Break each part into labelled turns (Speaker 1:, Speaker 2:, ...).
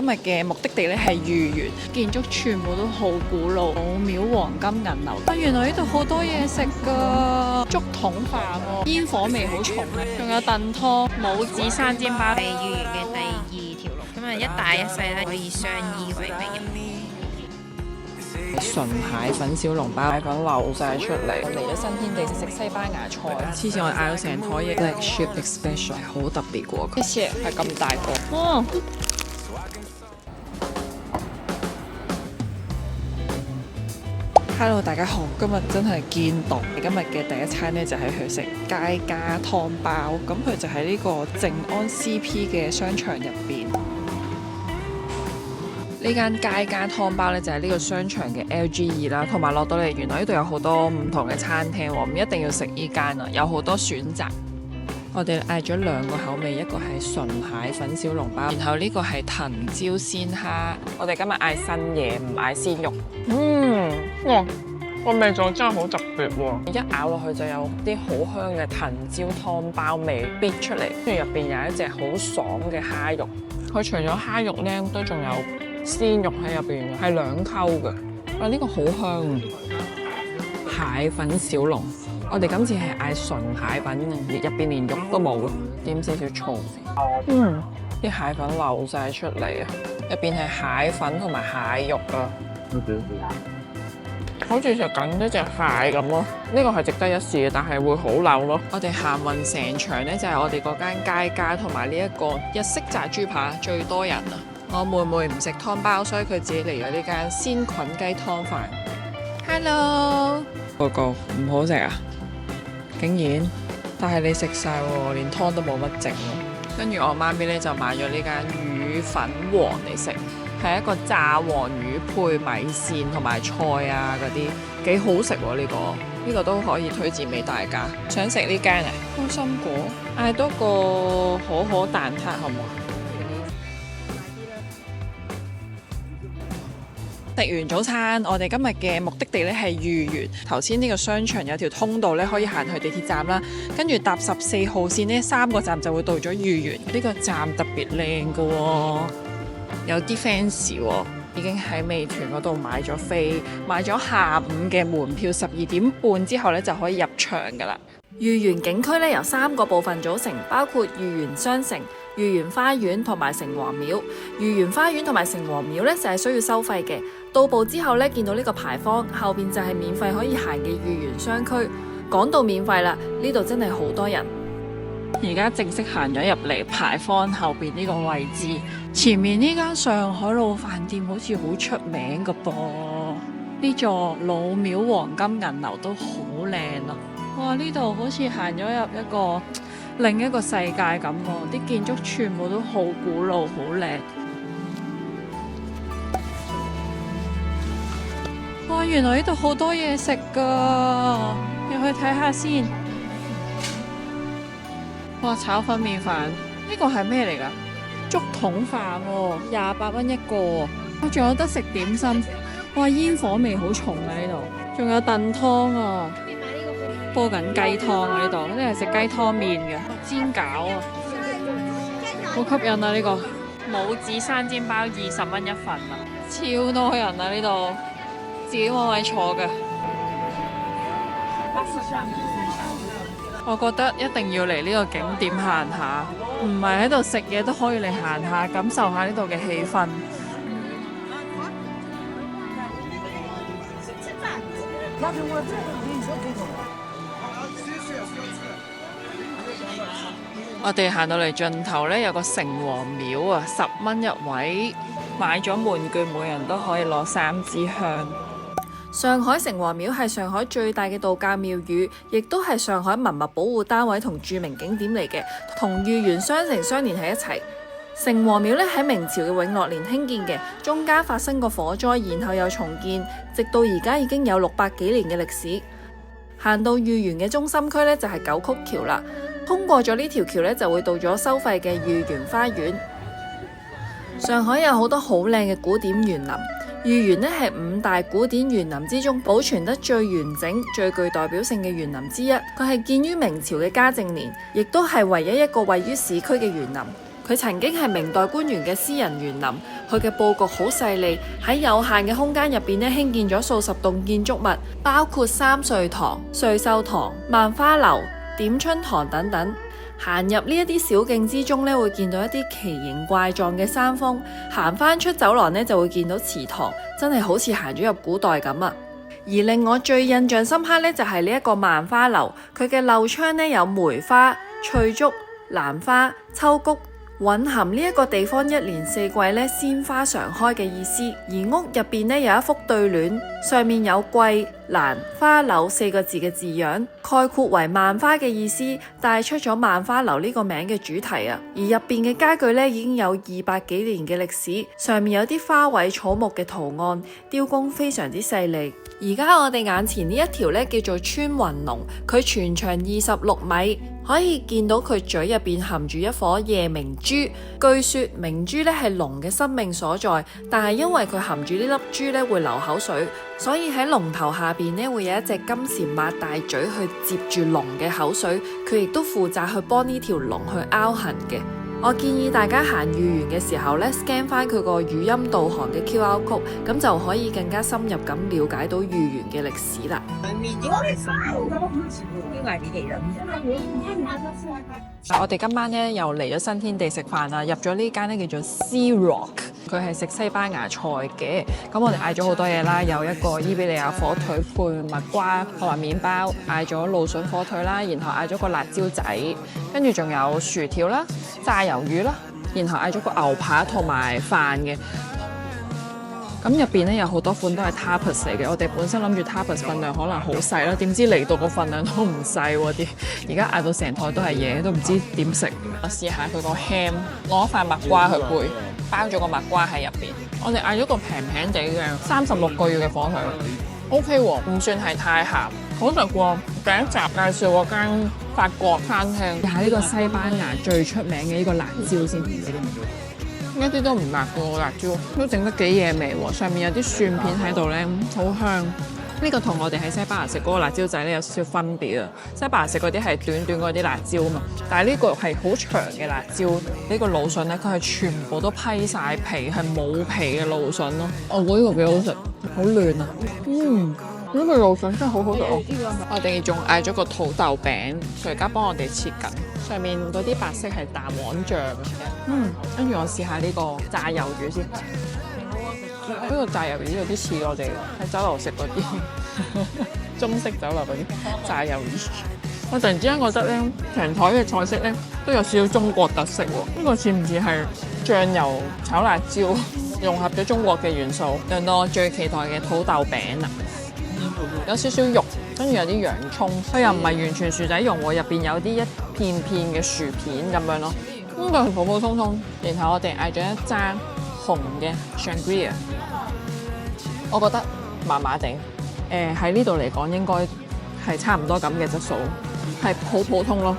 Speaker 1: 今日嘅目的地咧係豫園，建築全部都好古老，老廟黃金銀樓。原來呢度好多嘢食㗎，竹筒飯喎，煙火味好重啊，仲有燉湯、母子生煎包。
Speaker 2: 係豫園嘅第二條路，咁啊一大一細咧可以相依為命。
Speaker 1: 純蟹粉小籠包，蟹粉流晒出嚟。嚟咗新天地食西班牙菜，黐線我嗌到成枱嘢。Black Sheep Special 係好特別喎，啲蟹係咁大個。Hello， 大家好，今日真係見到今日嘅第一餐呢，就係去食佳家湯包，咁佢就喺呢個靜安 CP 嘅商場入邊。呢間佳家湯包呢，就係呢個商場嘅 LG2啦，同埋落到嚟原來呢度有好多唔同嘅餐廳喎，唔一定要食呢間啊，有好多選擇。我哋嗌咗兩個口味，一個係純蟹粉小籠包，然後呢個係藤椒鮮蝦。我哋今日嗌新嘢，唔嗌鮮肉。哇！個味道真係好特別喎，一咬落去就有啲好香嘅藤椒湯包味逼出嚟，跟住入邊有一隻好爽嘅蝦肉。佢除咗蝦肉呢，都仲有鮮肉喺入邊，係兩溝嘅。啊，呢個好香！蟹粉小籠，我哋今次係嗌純蟹粉，入邊連肉都冇，點少少醋。啲蟹粉流晒出嚟啊！入邊係蟹粉同埋蟹肉啊！好似食緊一隻蟹咁咯，呢個係值得一試嘅，但係會好流咯。我哋行勻成場呢，就係我哋嗰間佳家同埋呢一個日式炸豬扒最多人啊！我妹妹唔食湯包，所以佢自己嚟咗呢間鮮菌雞湯飯。Hello， 報告唔好食啊！竟然，但係你食晒喎，連湯都冇乜剩喎。跟住我媽咪呢，就買咗呢間魚粉王嚟食。係一個炸黃魚配米線同埋菜啊，嗰啲幾好食喎。呢個都可以推薦俾大家。想食呢間啊？開心果，嗌多個可可蛋撻好唔好？食完早餐，我哋今日嘅目的地咧係豫園。頭先呢個商場有條通道咧，可以行去地鐵站啦。跟住搭14號線呢，3個站就會到咗豫園。呢個站特別靚㗎喎。有啲 fans 喎，已經喺美團嗰度買咗飛，買咗下午嘅門票，12點半之後咧就可以入場㗎啦。豫園景區咧由3個部分組成，包括豫園商城、豫園花園同埋城隍廟。豫園花園同埋城隍廟咧就係需要收費嘅。到埗之後咧，見到呢個牌坊，後邊就係免費可以行嘅豫園商區。講到免費啦，呢度真係好多人。而家正式行咗入嚟牌坊後邊呢個位置，前面呢間上海老飯店好似好出名㗎噃。呢座老廟黃金銀樓都好靚啊！哇，呢度好似行咗入一個另一個世界咁喎，啲建築全部都好古老，好靚。哇，原來呢度好多嘢食㗎，入去睇下先。哇！炒粉麵飯，呢個係咩嚟㗎？竹筒飯喎，28蚊一個。我仲有得食點心。哇！煙火味好重啊呢度，仲有燉湯啊，煲緊雞湯啊呢度，呢係食雞湯麵嘅煎餃啊，好吸引啊呢個。母子生煎包20蚊一份啊，超多人啊呢度，自己揾位坐嘅。我覺得一定要嚟呢個景點行下，唔係喺度食嘢都可以嚟行下，感受下呢度嘅氣氛。我哋行到嚟盡頭呢，有個城隍廟啊，10蚊一位，買咗門券，每人都可以攞3支香。上海城隍廟係上海最大嘅道教廟宇，亦都係上海文物保護單位同著名景點嚟嘅，同豫園商城相連喺一齊。城隍廟咧喺明朝嘅永樂年興建嘅，中間發生過火災，然後又重建，直到而家已經有600幾年嘅歷史。行到豫園嘅中心區咧就係九曲橋啦，通過咗呢條橋咧就會到咗收費嘅豫園花園。上海有好多好靚嘅古典園林。豫園咧係5大古典園林之中保存得最完整、最具代表性嘅園林之一。佢係建於明朝嘅嘉靖年，亦都係唯一一個位於市區嘅園林。
Speaker 3: 佢曾經係明代官員嘅私人園林，佢嘅佈局好細膩，喺有限嘅空間入邊咧興建咗數十棟建築物，包括三歲堂、瑞秀堂、萬花樓、點春堂等等。行入呢一啲小徑之中咧，會見到一啲奇形怪狀嘅山峰。行返出走廊咧，就會見到祠堂，真係好似行咗入古代咁啊！而令我最印象深刻咧，就係呢一個萬花樓，佢嘅漏窗咧有梅花、翠竹、蘭花、秋菊，蘊含呢一個地方一年四季咧鮮花常開嘅意思。而屋入邊咧有一幅對聯，上面有桂、蘭、花柳四個字嘅字樣，概括為萬花嘅意思，帶出咗萬花樓呢個名嘅主題啊。而入邊嘅家具咧已經有200幾年嘅歷史，上面有啲花卉草木嘅圖案，雕工非常之細膩。而家我哋眼前呢一條咧叫做穿雲龍，佢全長26米，可以見到佢嘴入邊含住一顆夜明珠。據說明珠咧係龍嘅生命所在，但係因為佢含住呢粒珠咧會流口水，所以喺龍頭下邊咧會有一隻金蟬擘大嘴去接住龍嘅口水，佢亦都負責去幫呢條龍去拗痕嘅。我建議大家行御園嘅時候咧 scan 翻佢個語音導航嘅 QR code， 咁就可以更加深入咁了解到御園嘅歷史啦。
Speaker 1: 我哋今晚咧又嚟咗新天地食飯啦，入咗呢間咧叫做 Sea Rock， 佢係食西班牙菜嘅。咁我哋嗌咗好多嘢啦，有一個伊比利亞火腿配蜜瓜同埋麵包，嗌咗蘆筍火腿啦，然後嗌咗個辣椒仔，跟住仲有薯條啦、炸魷魚啦，然後嗌咗個牛扒同埋飯嘅。咁入邊咧有好多款都係 tapas 嚟嘅，我哋本身諗住 tapas 份量可能好細啦，點知嚟到個份量都唔細喎啲。而家嗌到成枱都係嘢，都唔知點食。我試下佢個 ham， 攞一塊蜜瓜去配，包咗個蜜瓜喺入邊。我哋嗌咗個平平地嘅36個月嘅火腿 ，OK 喎，唔算係太鹹，好食過第一集介紹嗰間法國餐廳。睇下呢個西班牙最出名嘅呢個辣椒先。一啲都唔辣嘅辣椒，都整得幾嘢味喎。上面有啲蒜片喺度咧，好香。呢個同我哋喺西班牙食嗰個辣椒仔咧有少少分別啊。西班牙食嗰啲係短短嗰啲辣椒啊嘛，但係呢個係好長嘅辣椒。呢個蘆筍咧，佢係全部都批晒皮，係冇皮嘅蘆筍咯。我覺得呢個幾好食，好嫩啊。呢個蘆筍真係好好食哦！我哋仲嗌咗個土豆餅，佢而家幫我哋切緊，上面嗰啲白色係蛋黃醬嘅。跟住我試下呢個炸魷魚先。呢個炸魷魚有啲似我哋喺酒樓食嗰啲中式酒樓嗰啲炸魷魚。我突然之間覺得咧，成枱嘅菜式咧都有少少中國特色喎。呢個似唔似係醬油炒辣椒融合咗中國嘅元素？令到我最期待嘅土豆餅啊！有少少肉，跟住有啲洋葱，佢又唔係完全薯仔蓉喎，入邊有啲一片片嘅薯片咁樣咯。呢個普普通通，然後我哋嗌咗一揸紅嘅 Sangria， 我覺得麻麻地。喺呢度嚟講應該係差唔多咁嘅質素，係普普通咯，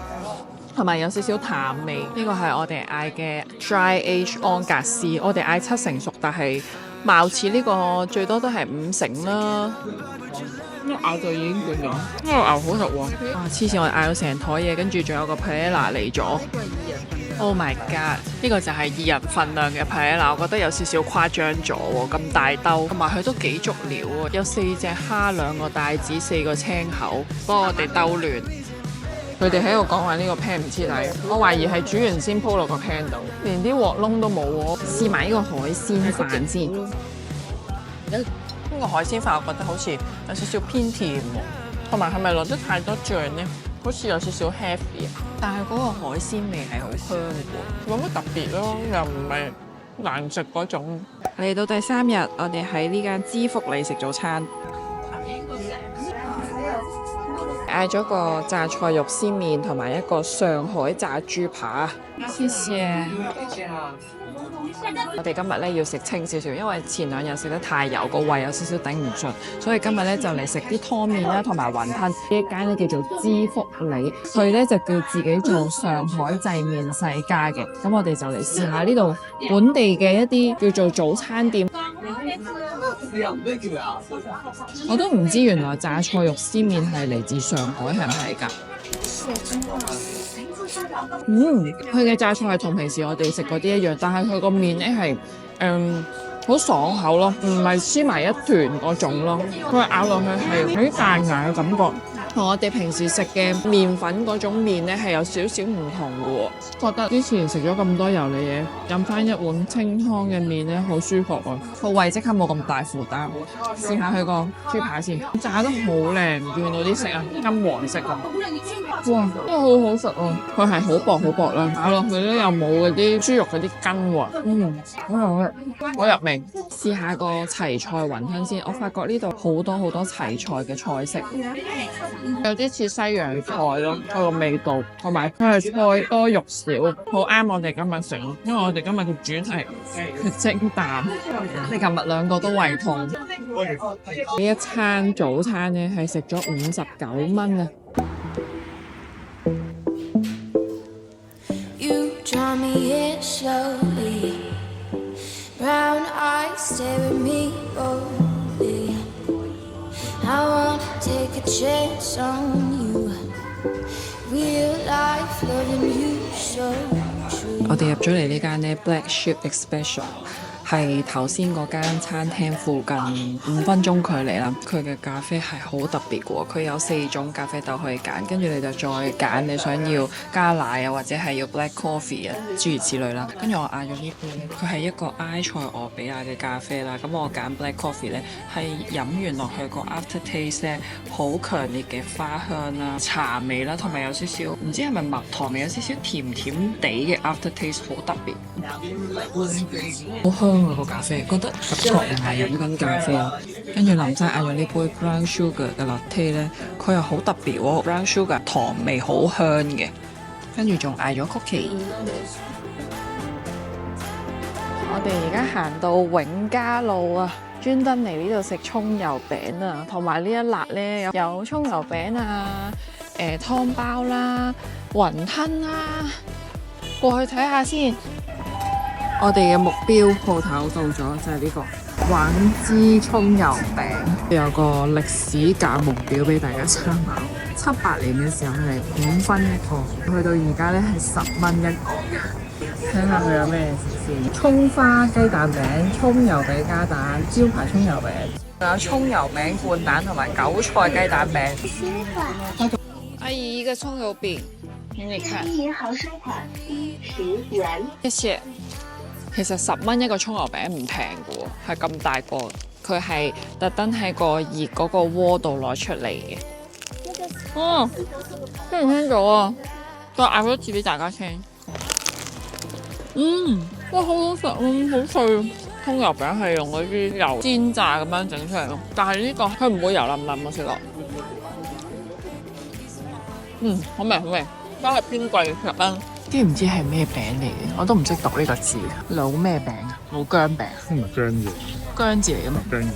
Speaker 1: 同埋有少少淡味。呢個係我哋嗌嘅 Dry Age 安格斯，我哋嗌7成熟，但係貌似呢個最多都係5成啦。一咬就已經變咗，呢個牛好食喎！哇，黐線！我嗌到成枱嘢，跟住仲有個 paella 嚟咗。Oh my god！ 呢個就係2人份量嘅 paella，我覺得有少少誇張咗喎，咁大兜，同埋佢都幾足料喎，有4隻蝦、2個帶子、4個青口，幫我哋兜亂。佢哋喺度講話呢個 pan 唔黐底，我懷疑係煮完先鋪落個 pan 度，連啲鑊窿都冇喎。試埋呢個海鮮飯先。呢個海鮮飯我覺得好似有少少偏甜喎，同埋係咪落得太多醬呢？好似有少少 heavy， 但係嗰個海鮮味係好香嘅，冇乜特別咯，又唔係難食嗰種。嚟到第3日，我哋喺呢間知福里食早餐，嗌咗個榨菜肉絲麵同埋一個上海炸豬扒。謝謝。我哋今日咧要食清少少，因為前2日食得太油，個胃有少少頂唔順，所以今日咧就嚟食啲湯麵啦，同埋雲吞。呢一間咧叫做知福里，佢咧就叫自己做上海製麵世家嘅。咁我哋就嚟試下呢度本地嘅一啲叫做早餐店。我都唔知原來榨菜肉絲麵係嚟自上海，係唔係㗎？佢嘅榨菜係同平時我哋食嗰啲一樣，但係佢個麵咧係好爽口咯，唔係黐埋一團嗰種咯。佢咬落去係有啲彈牙嘅感覺，同我哋平時食嘅麵粉嗰種麵咧係有少少唔同嘅喎。覺得之前食咗咁多油膩嘢，飲翻一碗清湯嘅麵咧好舒服啊，個胃即刻冇咁大負擔。試下佢個豬扒先，炸得好靚，見到啲色啊，金黃色啊，哇，真係好好食啊！佢係好薄好薄啦，咬落去咧又冇嗰啲豬肉嗰啲筋喎，好好食，好入味。試下個齊菜雲吞先，我發覺呢度好多好多齊菜嘅菜式，有啲似西洋菜咯，佢個味道，同埋佢係菜多肉少，好啱我哋今日食，因為我哋今日嘅主題係清淡。你琴日兩個都胃痛，呢一餐早餐咧係食咗59蚊啊！Brown
Speaker 4: eyes stare at me boldly. I wanna take a chance on you. Real life loving you so true.
Speaker 1: 我哋入咗嚟呢間咧 Black Sheep Espresso， 係頭先嗰間餐廳附近5分鐘距離啦。佢嘅咖啡係好特別嘅喎，佢有4種咖啡豆可以揀，跟住你就再揀你想要加奶啊，或者係要 black coffee 啊，諸如此類啦。跟住我嗌咗呢杯，佢係一個埃塞俄比亞嘅咖啡啦。咁我揀 black coffee 咧，係飲完落去個 after taste 咧，好強烈嘅花香啦、茶味啦，同埋有少少唔知係咪蜜糖味，有少少甜甜地嘅 after taste， 好特別，好香。個咖啡覺得感覺唔係飲緊咖啡咯，跟住林生嗌咗呢杯 brown sugar 嘅 latte 咧，佢又好特別喎 ，brown sugar 糖味好香嘅，跟住仲嗌咗曲奇。我哋而家行到永嘉路啊，專登嚟呢度食葱油餅啊，同埋呢一辣咧有葱油餅啊、湯包啦、雲吞啦，過去睇下先。我哋嘅目標鋪頭到咗，就係呢個玩之葱油餅，有個歷史價目表俾大家參考。78年嘅時候係5分一個，去到而家咧係10蚊一個嘅。睇下佢有咩先？葱花雞蛋餅、葱油餅加蛋、招牌葱油餅，仲有葱油餅灌蛋同埋韭菜雞蛋餅。阿姨一個葱油餅，你看。1毫升款10元。謝謝。其實10蚊一個葱油餅唔平嘅喎，係咁大個，佢係特登喺個熱嗰個鍋度攞出嚟嘅。聽唔聽到啊？再嗌多次俾大家聽。哇，好好食啊，好脆。葱油餅係用嗰啲油煎炸咁樣整出嚟咯，但係呢個佢唔會油淋淋啊，食落。好味好味，都係偏貴10蚊。知唔知係咩餅嚟嘅？我都唔識讀呢個字。老咩餅啊？老薑餅。唔係薑嘢。薑字嚟嘅咩？薑嘢。